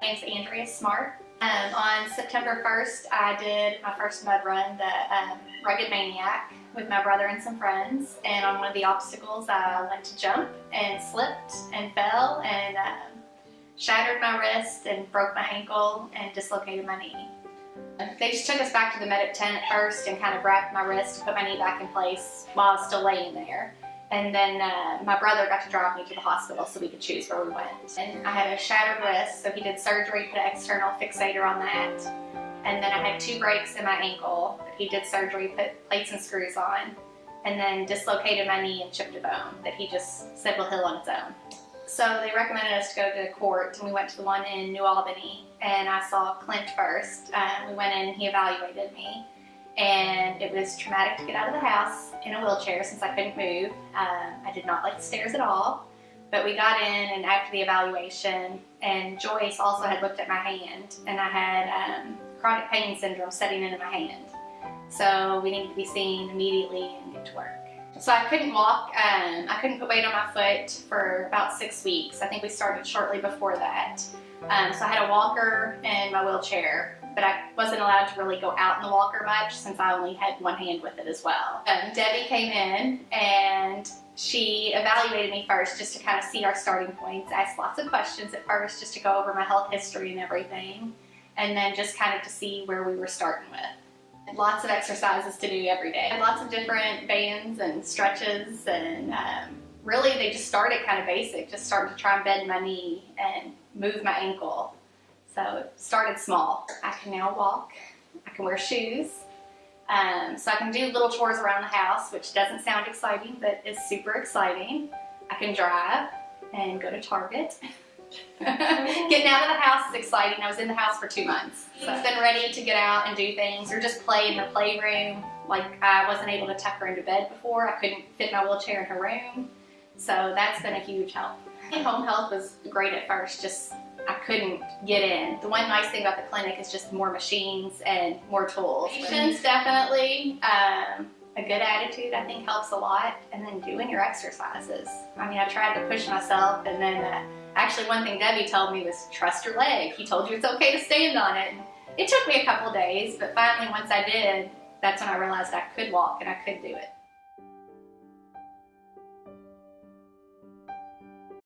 My name's Andrea Smart. On September 1st, I did my first mud run, the Rugged Maniac, with my brother and some friends. And on one of the obstacles, I went to jump and slipped and fell and shattered my wrist and broke my ankle and dislocated my knee. They just took us back to the medic tent at first and kind of wrapped my wrist and put my knee back in place while I was still laying there. And then my brother got to drive me to the hospital so we could choose where we went. And I had a shattered wrist, so he did surgery, put an external fixator on that. And then I had 2 breaks in my ankle. He did surgery, put plates and screws on, and then dislocated my knee and chipped a bone that he just said will heal on its own. So they recommended us to go to court, and we went to the one in New Albany, and I saw Clint first. We went in and he evaluated me. And it was traumatic to get out of the house in a wheelchair since I couldn't move. I did not like the stairs at all, but we got in, and after the evaluation, and Joyce also had looked at my hand, and I had chronic pain syndrome setting into my hand. So we needed to be seen immediately and get to work. So I couldn't walk, I couldn't put weight on my foot for about 6 weeks. I think we started shortly before that. So I had a walker and my wheelchair, but I wasn't allowed to really go out in the walker much since I only had one hand with it as well. Debbie came in and she evaluated me first just to kind of see our starting points, asked lots of questions at first just to go over my health history and everything, and then just kind of to see where we were starting with. Lots of exercises to do every day. Lots of different bands and stretches, and really they just started kind of basic, just starting to try and bend my knee and move my ankle. So it started small. I can now walk, I can wear shoes, so I can do little chores around the house, which doesn't sound exciting, but is super exciting. I can drive and go to Target. Getting out of the house is exciting. I was in the house for 2 months. So I've been ready to get out and do things or just play in the playroom. Like I wasn't able to tuck her into bed before. I couldn't fit my wheelchair in her room. So that's been a huge help. Home health was great at first, just I couldn't get in. The one nice thing about the clinic is just more machines and more tools. Patience, definitely. A good attitude, I think, helps a lot. And then doing your exercises. I mean, I tried to push myself, and then actually one thing Debbie told me was trust your leg. He told you it's okay to stand on it. And it took me a couple of days, but finally once I did, that's when I realized I could walk and I could do it.